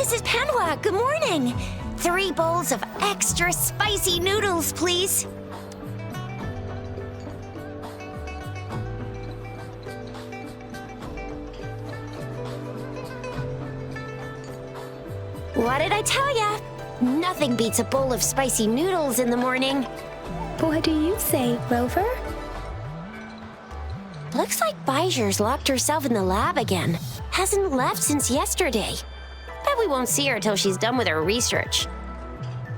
Mrs. Panwa, good morning. 3 bowls of extra spicy noodles, please. What did I tell ya? Nothing beats a bowl of spicy noodles in the morning. What do you say, Rover? Looks like Bijur's locked herself in the lab again. Hasn't left since yesterday. Bet we won't see her till she's done with her research.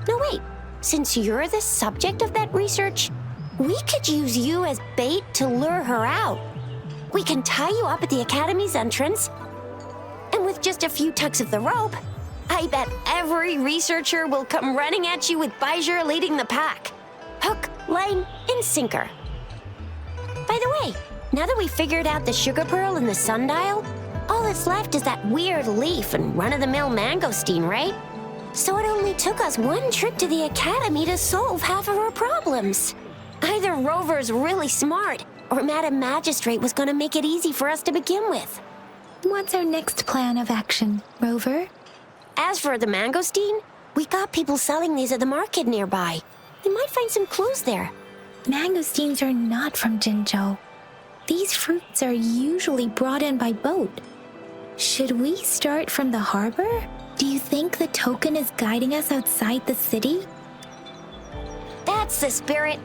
No, wait. Since you're the subject of that research, we could use you as bait to lure her out. We can tie you up at the Academy's entrance, and with just a few tugs of the rope, I bet every researcher will come running at you with Bijur leading the pack. Hook, line, and sinker. By the way, now that we've figured out the sugar pearl and the sundial, all that's left is that weird leaf and run-of-the-mill mangosteen, right? So it only took us 1 trip to the Academy to solve half of our problems. Either Rover's really smart, or Madam Magistrate was gonna make it easy for us to begin with. What's our next plan of action, Rover? As for the mangosteen, we got people selling these at the market nearby. We might find some clues there. Mangosteens are not from Jinzhou. These fruits are usually brought in by boat. Should we start from the harbor? Do you think the token is guiding us outside the city? That's the spirit.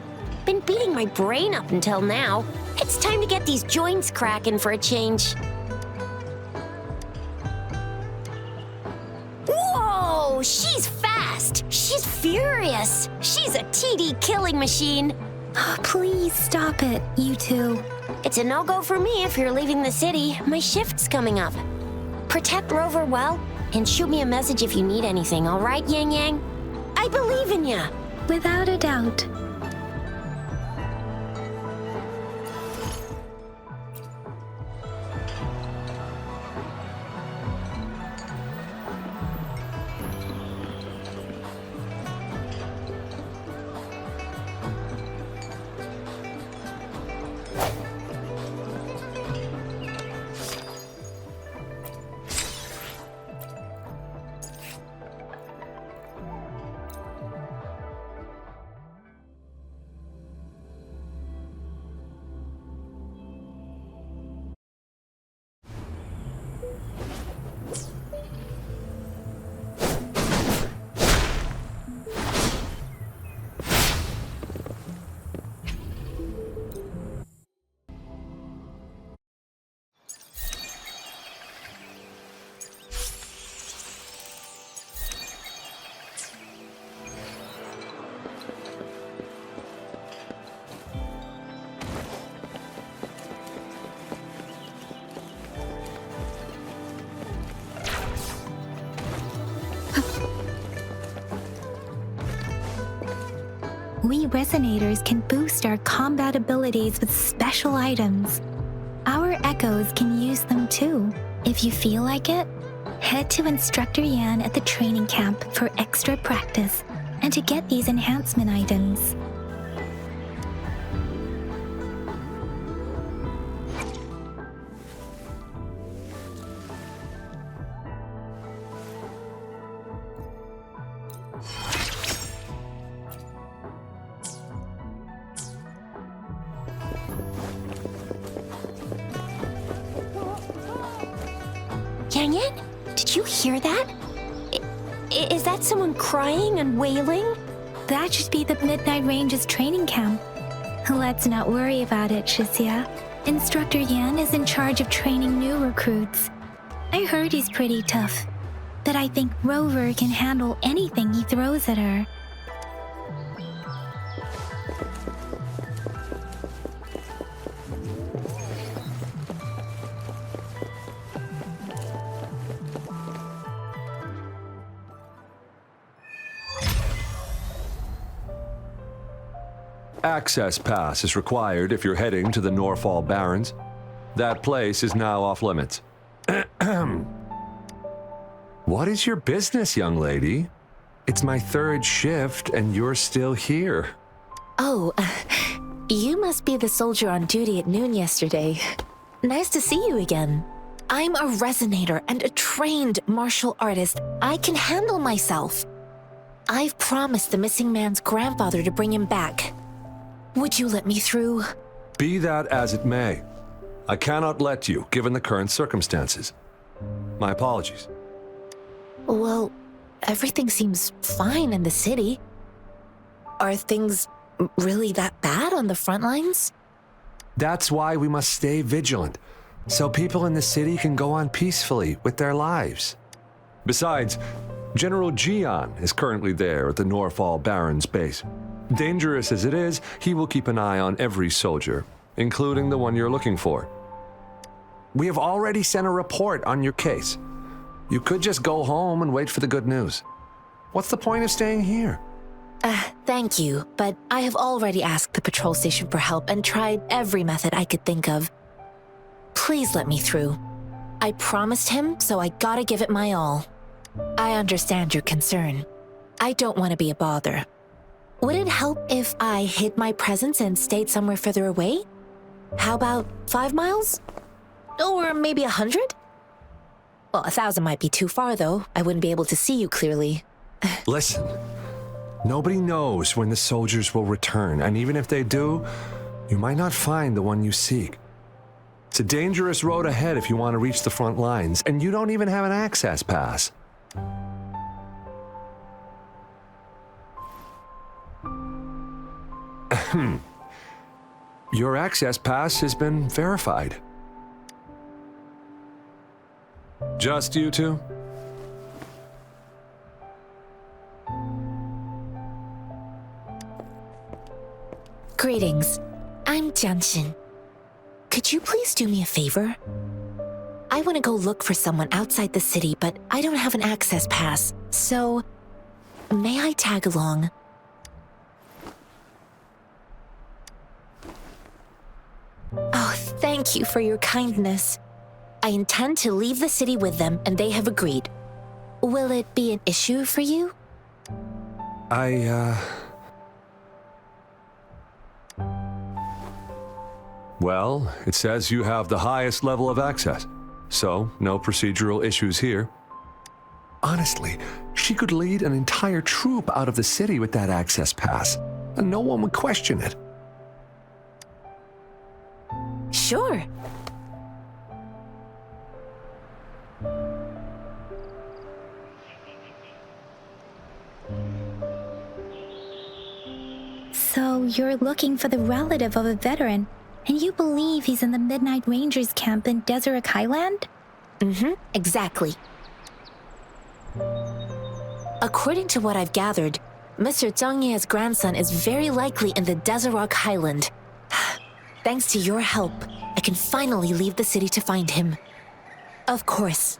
Been beating my brain up until now. It's time to get these joints cracking for a change. Whoa! She's fast! She's furious! She's a TD killing machine! Oh, please stop it, you two. It's a no-go for me if you're leaving the city. My shift's coming up. Protect Rover well, and shoot me a message if you need anything, all right, Yang Yang? I believe in ya! Without a doubt. We Resonators can boost our combat abilities with special items. Our echoes can use them too. If you feel like it, head to Instructor Yan at the training camp for extra practice and to get these enhancement items. Yang Yang, did you hear that? Is that someone crying and wailing? That should be the Midnight Range's training camp. Let's not worry about it, Shixia. Instructor Yan is in charge of training new recruits. I heard he's pretty tough, but I think Rover can handle anything he throws at her. Access pass is required if you're heading to the Norfall Barrens. That place is now off limits. What is your business, young lady? It's my 3rd shift and you're still here. Oh, you must be the soldier on duty at noon yesterday. Nice to see you again. I'm a resonator and a trained martial artist. I can handle myself. I've promised the missing man's grandfather to bring him back. Would you let me through? Be that as it may, I cannot let you, given the current circumstances. My apologies. Well, everything seems fine in the city. Are things really that bad on the front lines? That's why we must stay vigilant, so people in the city can go on peacefully with their lives. Besides, General Jian is currently there at the Norfall Baron's base. Dangerous as it is, he will keep an eye on every soldier, including the one you're looking for. We have already sent a report on your case. You could just go home and wait for the good news. What's the point of staying here? Thank you, but I have already asked the patrol station for help and tried every method I could think of. Please let me through. I promised him, so I gotta give it my all. I understand your concern. I don't want to be a bother. Would it help if I hid my presence and stayed somewhere further away? How about 5 miles? Or maybe 100? Well, 1,000 might be too far, though. I wouldn't be able to see you clearly. Listen, nobody knows when the soldiers will return, and even if they do, you might not find the one you seek. It's a dangerous road ahead if you want to reach the front lines, and you don't even have an access pass. Your access pass has been verified. Just you two? Greetings. I'm Jianshin. Could you please do me a favor? I want to go look for someone outside the city, but I don't have an access pass, so may I tag along? Oh, thank you for your kindness. I intend to leave the city with them, and they have agreed. Will it be an issue for you? Well, it says you have the highest level of access, so no procedural issues here. Honestly, she could lead an entire troop out of the city with that access pass, and no one would question it. Sure. So you're looking for the relative of a veteran, and you believe he's in the Midnight Rangers camp in Deseret Highland? Exactly. According to what I've gathered, Mr. Zhang Ye's grandson is very likely in the Deseret Highland. Thanks to your help, I can finally leave the city to find him. Of course.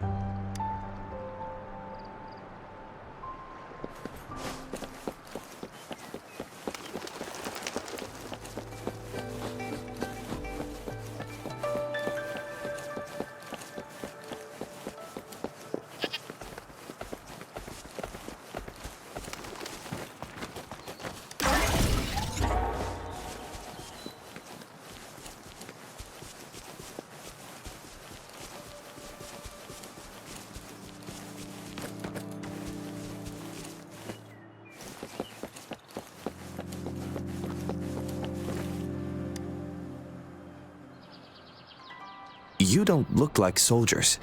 You don't look like soldiers.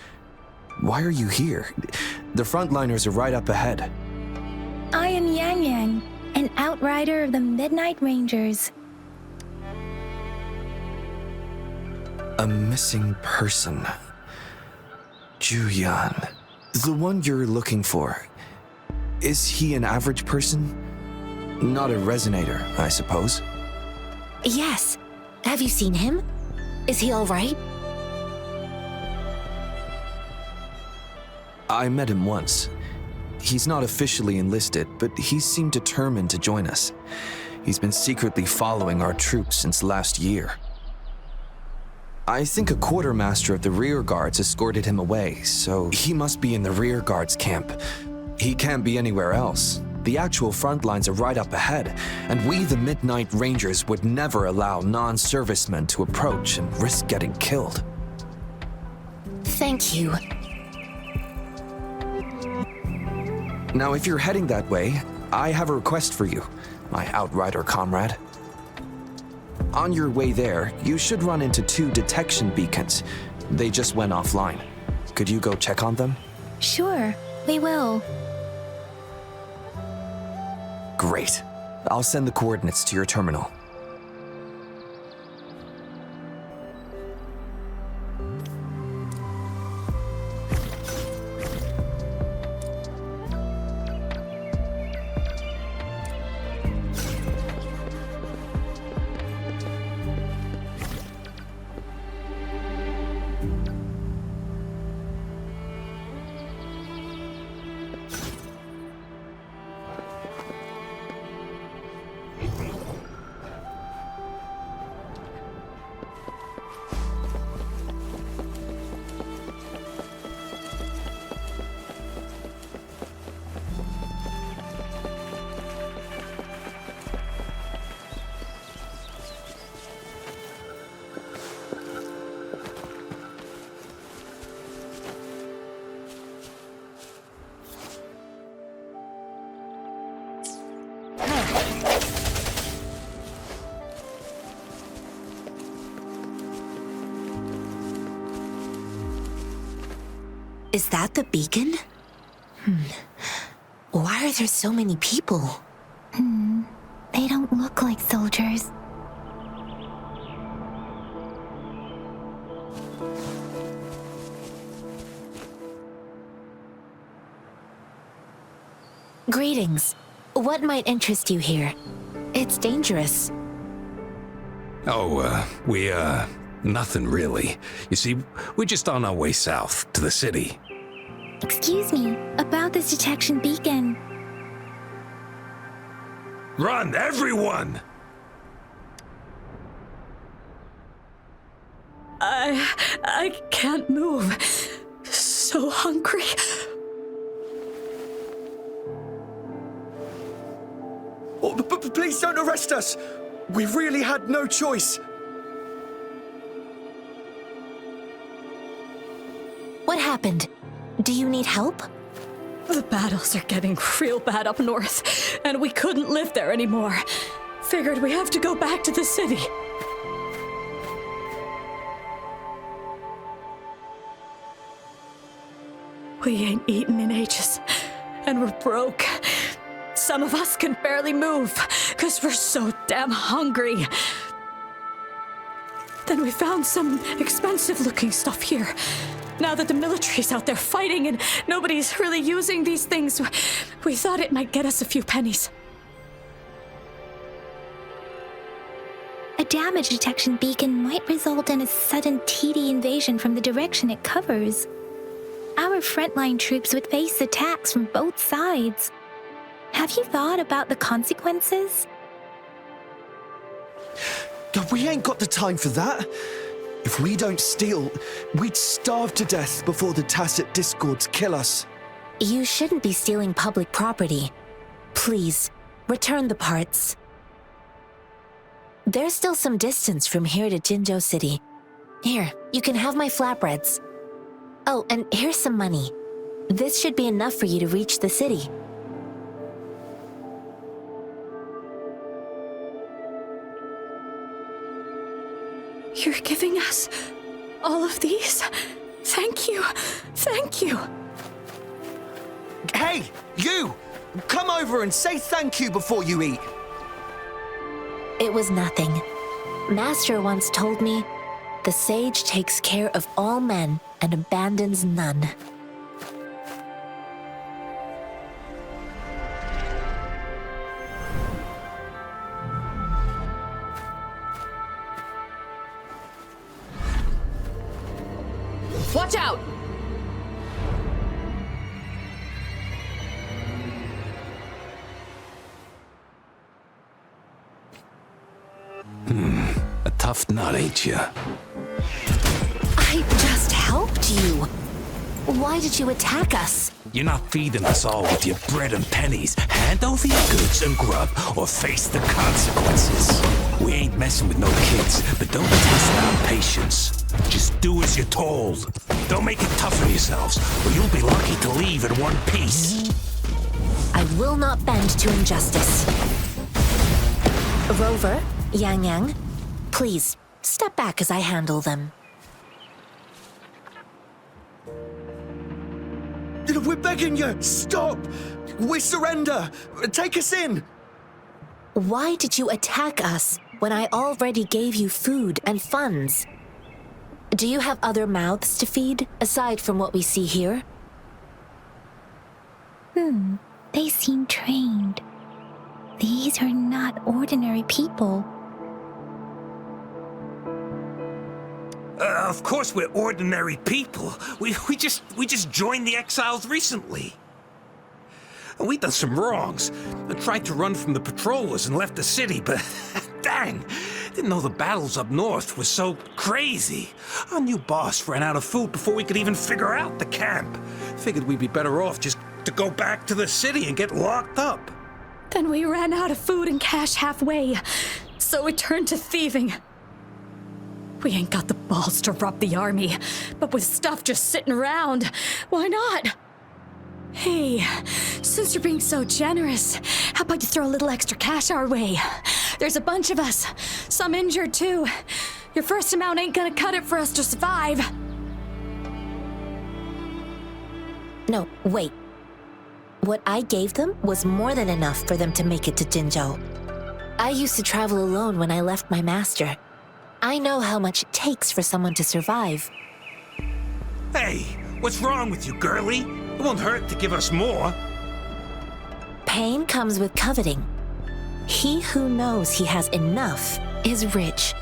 Why are you here? The frontliners are right up ahead. I am Yang Yang, an outrider of the Midnight Rangers. A missing person. Juyan. The one you're looking for. Is he an average person? Not a resonator, I suppose. Yes. Have you seen him? Is he all right? I met him once. He's not officially enlisted, but he seemed determined to join us. He's been secretly following our troops since last year. I think a quartermaster of the rear guards escorted him away, so he must be in the rear guards camp. He can't be anywhere else. The actual front lines are right up ahead, and we, the Midnight Rangers, would never allow non-servicemen to approach and risk getting killed. Thank you. Now, if you're heading that way, I have a request for you, my outrider comrade. On your way there, you should run into 2 detection beacons. They just went offline. Could you go check on them? Sure, we will. Great. I'll send the coordinates to your terminal. Is that the beacon? Why are there so many people? They don't look like soldiers. Greetings. What might interest you here? It's dangerous. Nothing really. You see, we're just on our way south to the city. Excuse me, about this detection beacon. Run, everyone! I can't move. So hungry. Oh, please don't arrest us! We really had no choice. What happened? Do you need help? The battles are getting real bad up north, and we couldn't live there anymore. Figured we have to go back to the city. We ain't eaten in ages, and we're broke. Some of us can barely move, because we're so damn hungry. Then we found some expensive-looking stuff here. Now that the military's out there fighting and nobody's really using these things, we thought it might get us a few pennies. A damage detection beacon might result in a sudden TD invasion from the direction it covers. Our frontline troops would face attacks from both sides. Have you thought about the consequences? We ain't got the time for that. If we don't steal, we'd starve to death before the tacit discords kill us. You shouldn't be stealing public property. Please, return the parts. There's still some distance from here to Jinzhou City. Here, you can have my flatbreads. Oh, and here's some money. This should be enough for you to reach the city. You're giving us all of these? Thank you. Thank you. Hey, you! Come over and say thank you before you eat. It was nothing. Master once told me, the sage takes care of all men and abandons none. Watch out! A tough nut, ain't ya? I just helped you. Why did you attack us? You're not feeding us all with your bread and pennies. Hand over your goods and grub, or face the consequences. We ain't messing with no kids, but don't test our patience. Just do as you're told. Don't make it tough on yourselves, or you'll be lucky to leave in one piece. I will not bend to injustice. Rover, Yang Yang, please step back as I handle them. We're begging you, stop! We surrender! Take us in! Why did you attack us when I already gave you food and funds? Do you have other mouths to feed, aside from what we see here? They seem trained. These are not ordinary people. Of course we're ordinary people. We just joined the exiles recently. We done some wrongs. I tried to run from the patrollers and left the city, but dang, didn't know the battles up north were so crazy. Our new boss ran out of food before we could even figure out the camp. Figured we'd be better off just to go back to the city and get locked up. Then we ran out of food and cash halfway, so we turned to thieving. We ain't got the balls to rob the army, but with stuff just sitting around, why not? Hey, since you're being so generous, how about you throw a little extra cash our way? There's a bunch of us, some injured too. Your first amount ain't gonna cut it for us to survive. No, wait. What I gave them was more than enough for them to make it to Jinzhou. I used to travel alone when I left my master. I know how much it takes for someone to survive. Hey, what's wrong with you, girlie? It won't hurt to give us more. Pain comes with coveting. He who knows he has enough is rich.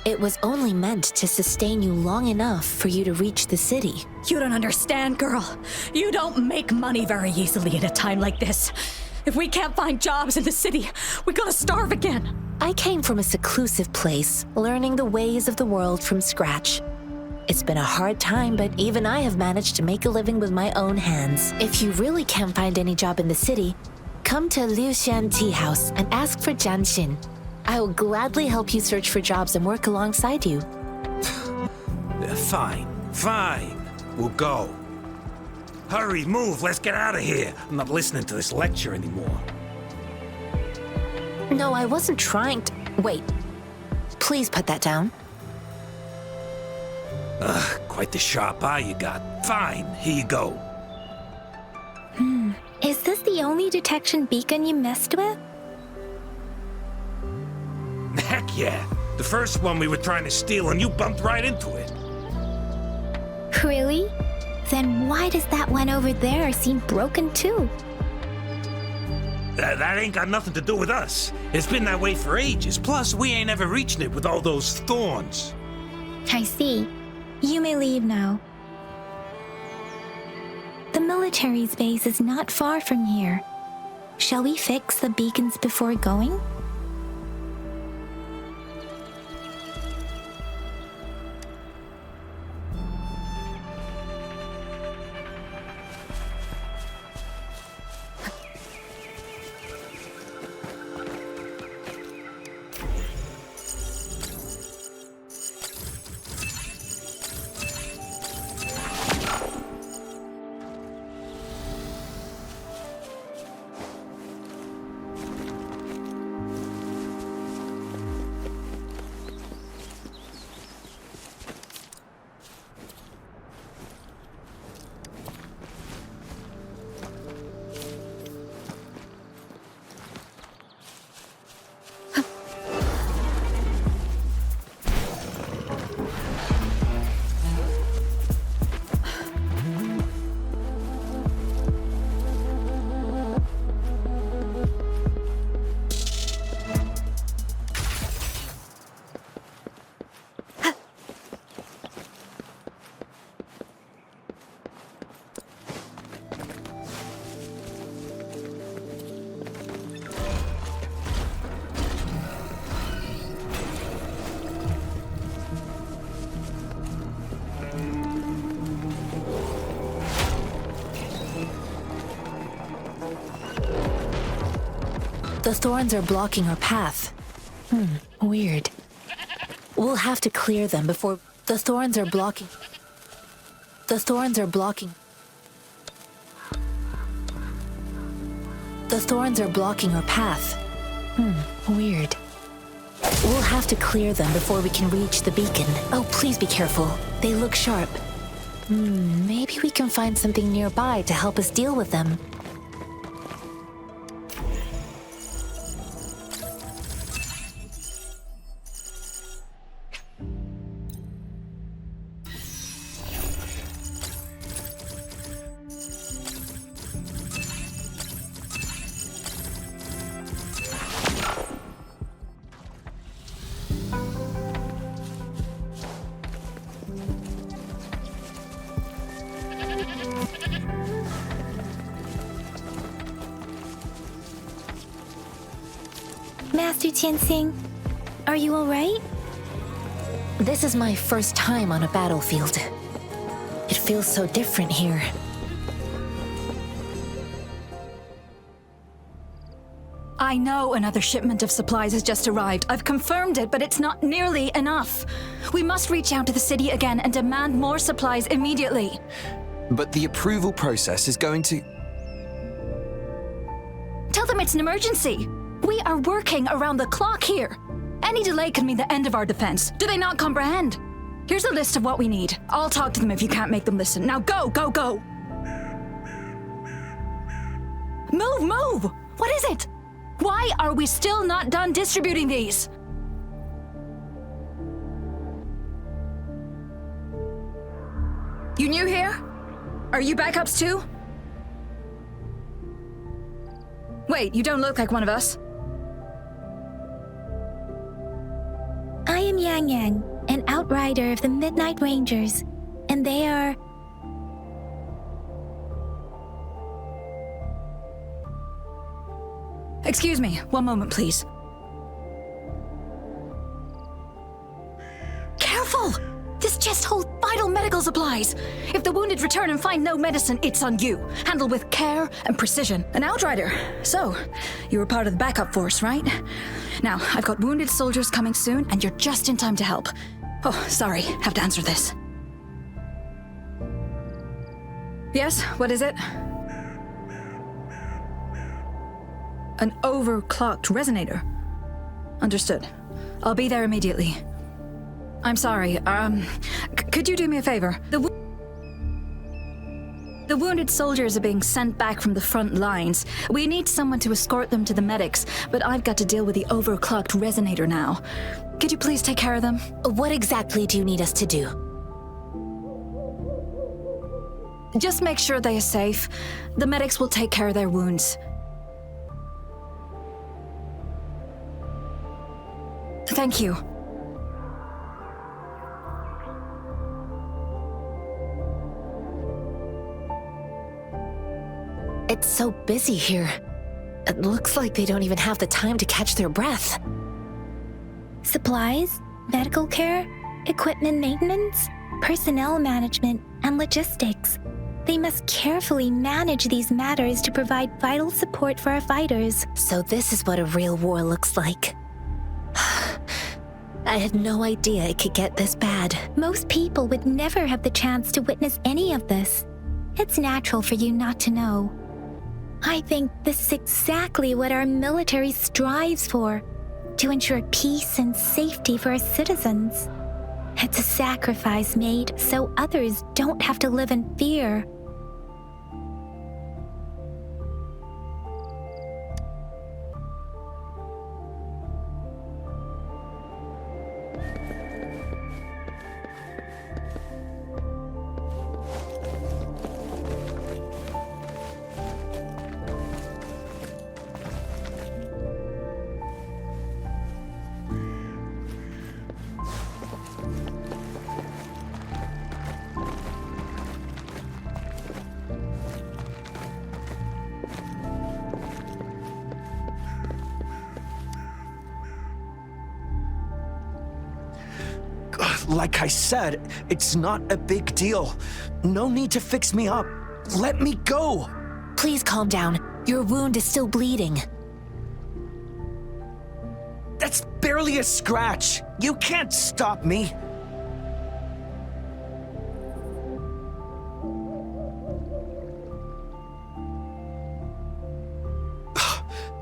It was only meant to sustain you long enough for you to reach the city. You don't understand, girl. You don't make money very easily at a time like this. If we can't find jobs in the city, we're gonna starve again. I came from a seclusive place, learning the ways of the world from scratch. It's been a hard time, but even I have managed to make a living with my own hands. If you really can't find any job in the city, come to Liu Xian Tea House and ask for Jian Xin. I will gladly help you search for jobs and work alongside you. Fine. We'll go. Hurry, move, let's get out of here. I'm not listening to this lecture anymore. No, I wasn't trying to... Wait. Please put that down. Quite the sharp eye you got. Fine, here you go. Is this the only detection beacon you messed with? Heck yeah. The first one we were trying to steal and you bumped right into it. Really? Then why does that one over there seem broken too? That ain't got nothing to do with us. It's been that way for ages. Plus, we ain't ever reaching it with all those thorns. I see. You may leave now. The military's base is not far from here. Shall we fix the beacons before going? The thorns are blocking our path. Weird. We'll have to clear them before... The thorns are blocking... The thorns are blocking... The thorns are blocking our path. Weird. We'll have to clear them before we can reach the beacon. Oh, please be careful. They look sharp. Maybe we can find something nearby to help us deal with them. Master Tianxing, are you alright? This is my first time on a battlefield. It feels so different here. I know another shipment of supplies has just arrived. I've confirmed it, but it's not nearly enough. We must reach out to the city again and demand more supplies immediately. But the approval process is going to... Tell them it's an emergency. We are working around the clock here. Any delay could mean the end of our defense. Do they not comprehend? Here's a list of what we need. I'll talk to them if you can't make them listen. Now go, go, go! Move, move! What is it? Why are we still not done distributing these? You new here? Are you backups too? Wait, you don't look like one of us. I am Yang Yang, an outrider of the Midnight Rangers, and they are... Excuse me, one moment, please. Careful! This chest holds vital medical supplies. If the wounded return and find no medicine, it's on you. Handle with care and precision. An outrider. So, you were part of the backup force, right? Now, I've got wounded soldiers coming soon, and you're just in time to help. Oh, sorry, have to answer this. Yes, what is it? An overclocked resonator. Understood. I'll be there immediately. I'm sorry, could you do me a favor? The wounded soldiers are being sent back from the front lines. We need someone to escort them to the medics, but I've got to deal with the overclocked resonator now. Could you please take care of them? What exactly do you need us to do? Just make sure they are safe. The medics will take care of their wounds. Thank you. It's so busy here. It looks like they don't even have the time to catch their breath. Supplies, medical care, equipment maintenance, personnel management, and logistics. They must carefully manage these matters to provide vital support for our fighters. So this is what a real war looks like. I had no idea it could get this bad. Most people would never have the chance to witness any of this. It's natural for you not to know. I think this is exactly what our military strives for, to ensure peace and safety for our citizens. It's a sacrifice made so others don't have to live in fear. Like I said, it's not a big deal. No need to fix me up. Let me go. Please calm down. Your wound is still bleeding. barely a scratch. You can't stop me.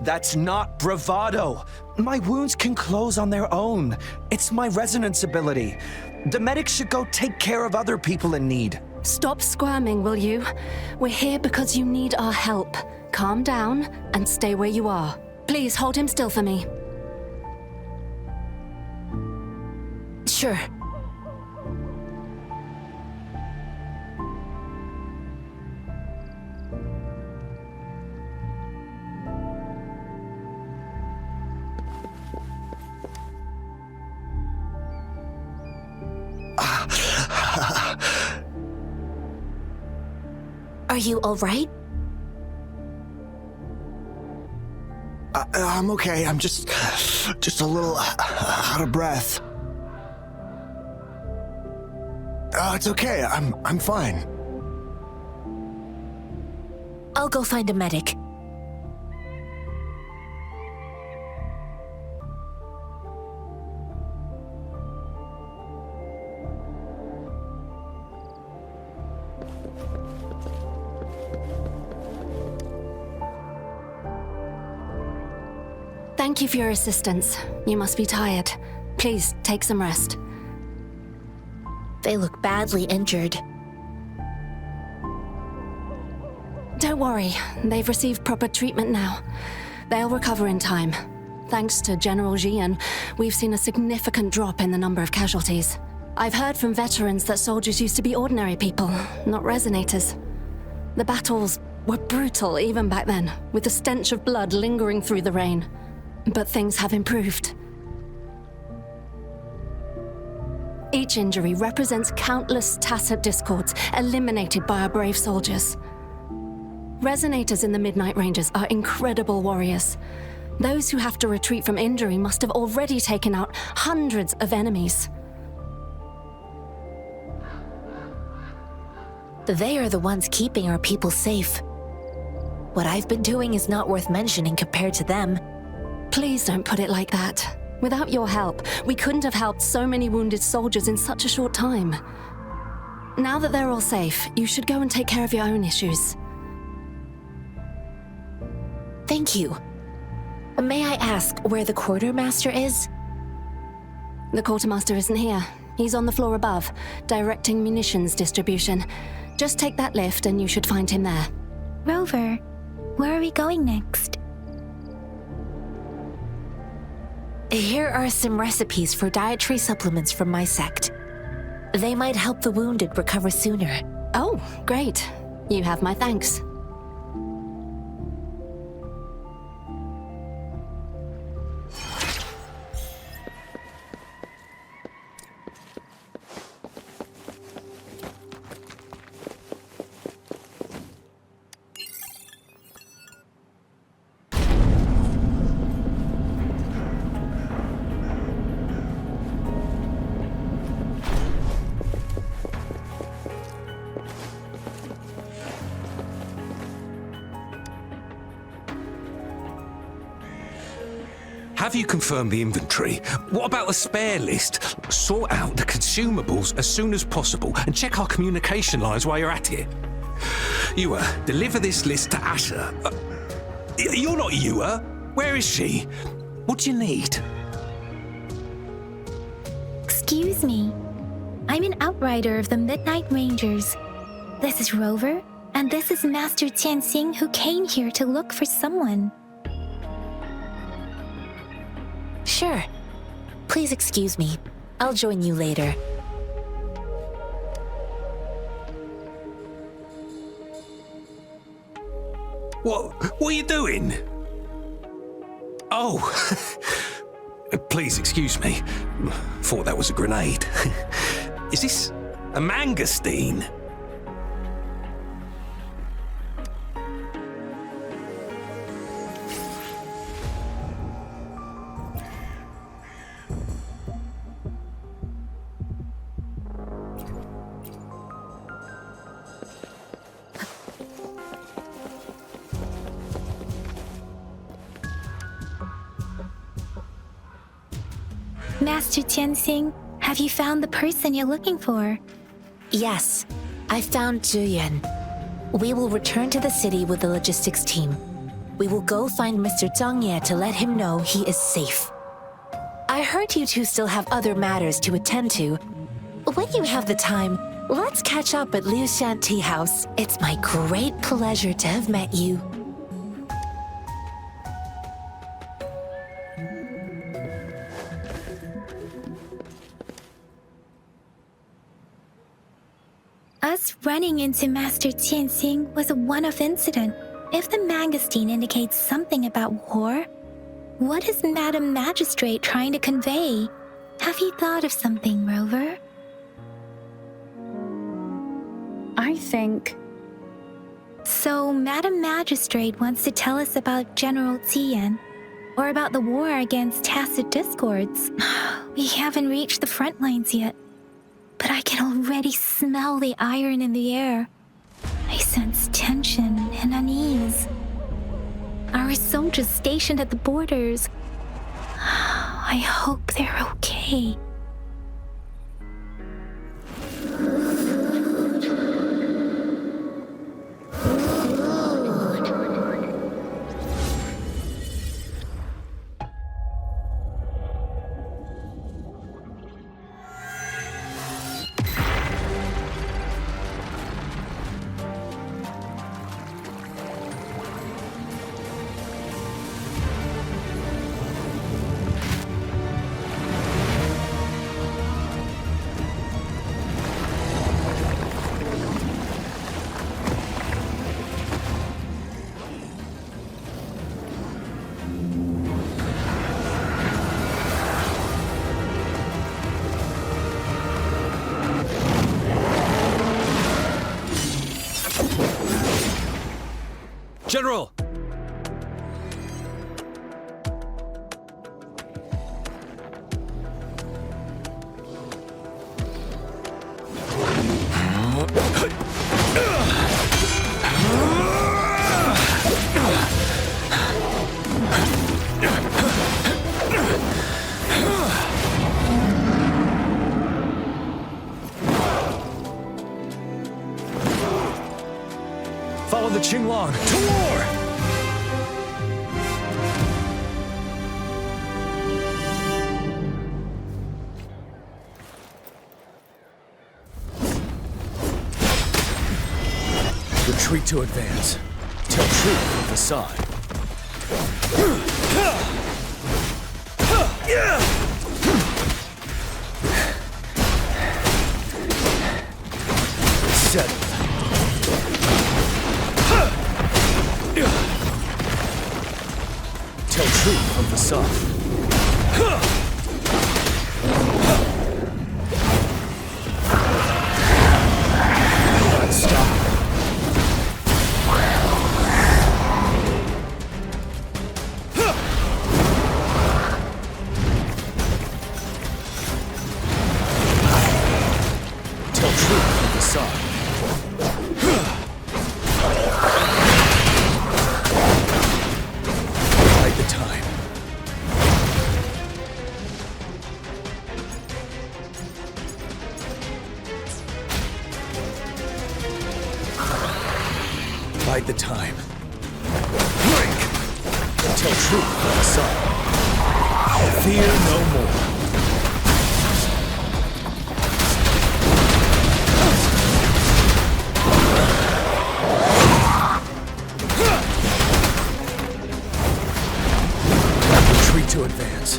That's not bravado. My wounds can close on their own. It's my resonance ability. The medics should go take care of other people in need. Stop squirming, will you? We're here because you need our help. Calm down and stay where you are. Please hold him still for me. Sure. Are you all right? I'm okay. I'm just a little out of breath. It's okay. I'm fine. I'll go find a medic. Thank you for your assistance. You must be tired. Please, take some rest. They look badly injured. Don't worry, they've received proper treatment now. They'll recover in time. Thanks to General Jian, we've seen a significant drop in the number of casualties. I've heard from veterans that soldiers used to be ordinary people, not resonators. The battles were brutal even back then, with the stench of blood lingering through the rain. But things have improved. Each injury represents countless tacit discords eliminated by our brave soldiers. Resonators in the Midnight Rangers are incredible warriors. Those who have to retreat from injury must have already taken out hundreds of enemies. They are the ones keeping our people safe. What I've been doing is not worth mentioning compared to them. Please don't put it like that. Without your help, we couldn't have helped so many wounded soldiers in such a short time. Now that they're all safe, you should go and take care of your own issues. Thank you. May I ask where the quartermaster is? The quartermaster isn't here. He's on the floor above, directing munitions distribution. Just take that lift and you should find him there. Rover, where are we going next? Here are some recipes for dietary supplements from my sect. They might help the wounded recover sooner. Oh, great. You have my thanks. Have you confirmed the inventory? What about the spare list? Sort out the consumables as soon as possible and check our communication lines while you're at it. Yua, deliver this list to Asher. You're not Yua. Where is she? What do you need? Excuse me. I'm an outrider of the Midnight Rangers. This is Rover, and this is Master Tianxing, who came here to look for someone. Sure. Please excuse me. I'll join you later. What are you doing? Oh, please excuse me. Thought that was a grenade. Is this a mangosteen? Master Tianxing, have you found the person you're looking for? Yes, I found Zhuyan. We will return to the city with the logistics team. We will go find Mr. Zhang Ye to let him know he is safe. I heard you two still have other matters to attend to. When you have the time, let's catch up at Liu Shan Tea House. It's my great pleasure to have met you. Us running into Master Tianxing was a one-off incident. If the Mangosteen indicates something about war, what is Madam Magistrate trying to convey? Have you thought of something, Rover? I think... So, Madam Magistrate wants to tell us about General Tian, or about the war against tacit discords. We haven't reached the front lines yet, but I can already smell the iron in the air. I sense tension and unease. Our soldiers stationed at the borders. I hope they're okay. General! Follow the Qinglong to war! Retreat to advance. Tell truth on the side. Settled. Tell truth on the side. Stop. Tell truth on the side. Bide the time. Bide the time. Break! Tell truth on the side. Fear no more. Retreat to advance.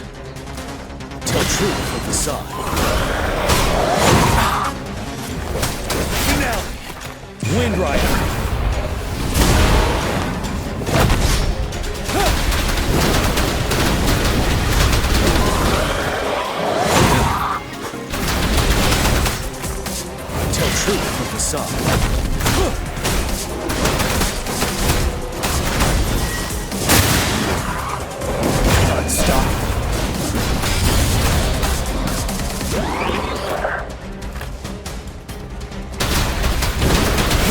Tell truth on the side. Finale! Wind Rider! Tell truth on the side. Stop.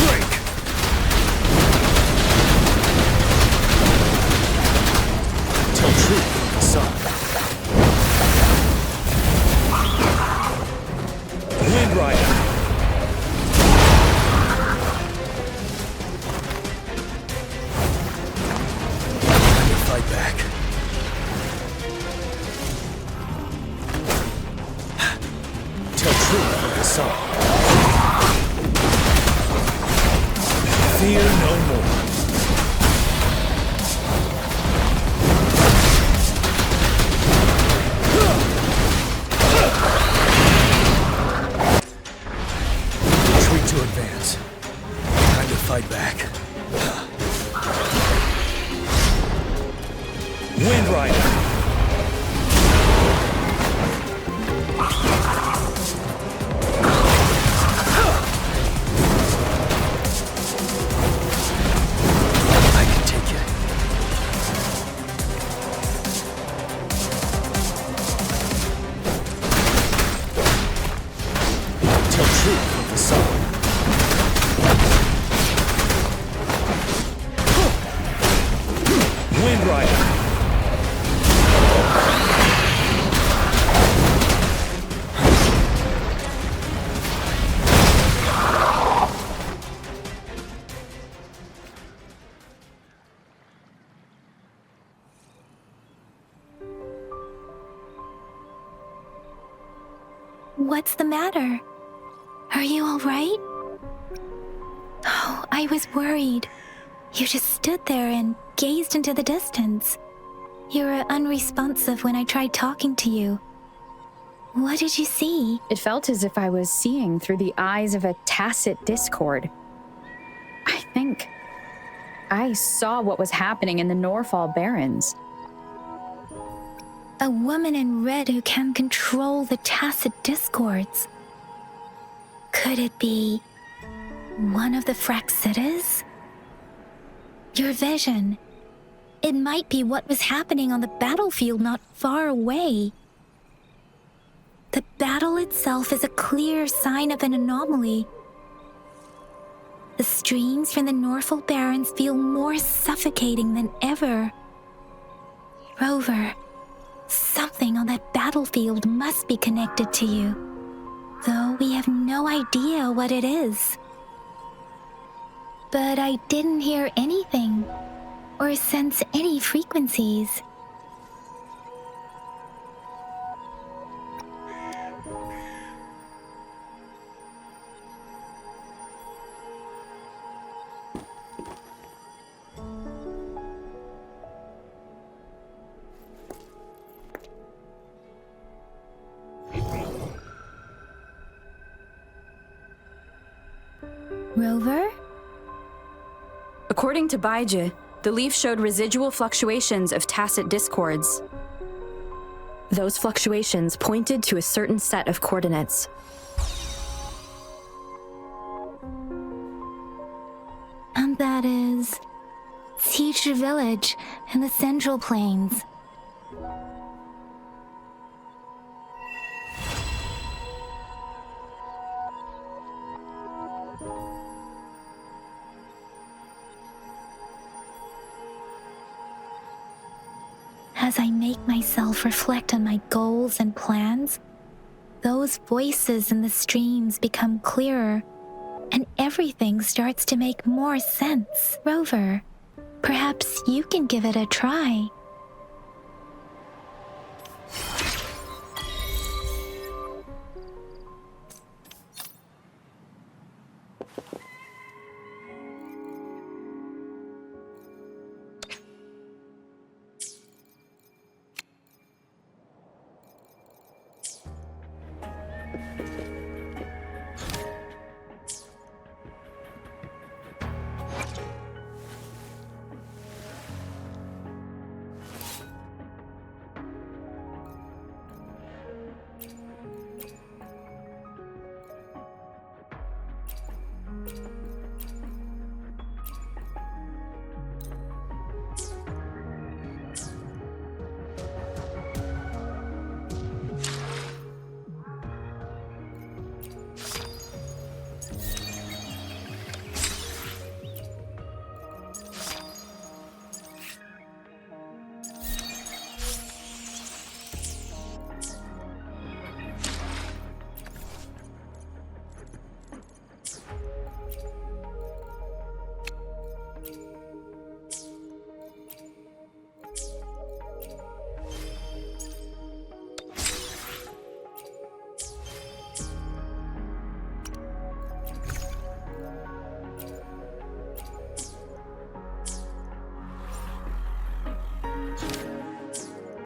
Break. Tell truth on the side. Rider! Fight back. Tell truth of the song. Fear no more. Retreat to advance. Time to fight back. Wind Rider! I can take it. Tell truth of the song. Wind Rider! What's the matter? Are you all right? Oh, I was worried. You just stood there and gazed into the distance. You were unresponsive when I tried talking to you. What did you see? It felt as if I was seeing through the eyes of a tacit discord. I think I saw what was happening in the Norfall Barrens. A woman in red who can control the tacit discords. Could it be one of the Fraxitas? Your vision. It might be what was happening on the battlefield not far away. The battle itself is a clear sign of an anomaly. The streams from the Norfall Barrens feel more suffocating than ever. Rover, something on that battlefield must be connected to you, though we have no idea what it is. But I didn't hear anything or sense any frequencies. Rover? According to Baiji, the leaf showed residual fluctuations of tacit discords. Those fluctuations pointed to a certain set of coordinates. And that is Teacher Village in the Central Plains. As I make myself reflect on my goals and plans, those voices in the streams become clearer, and everything starts to make more sense. Rover, perhaps you can give it a try.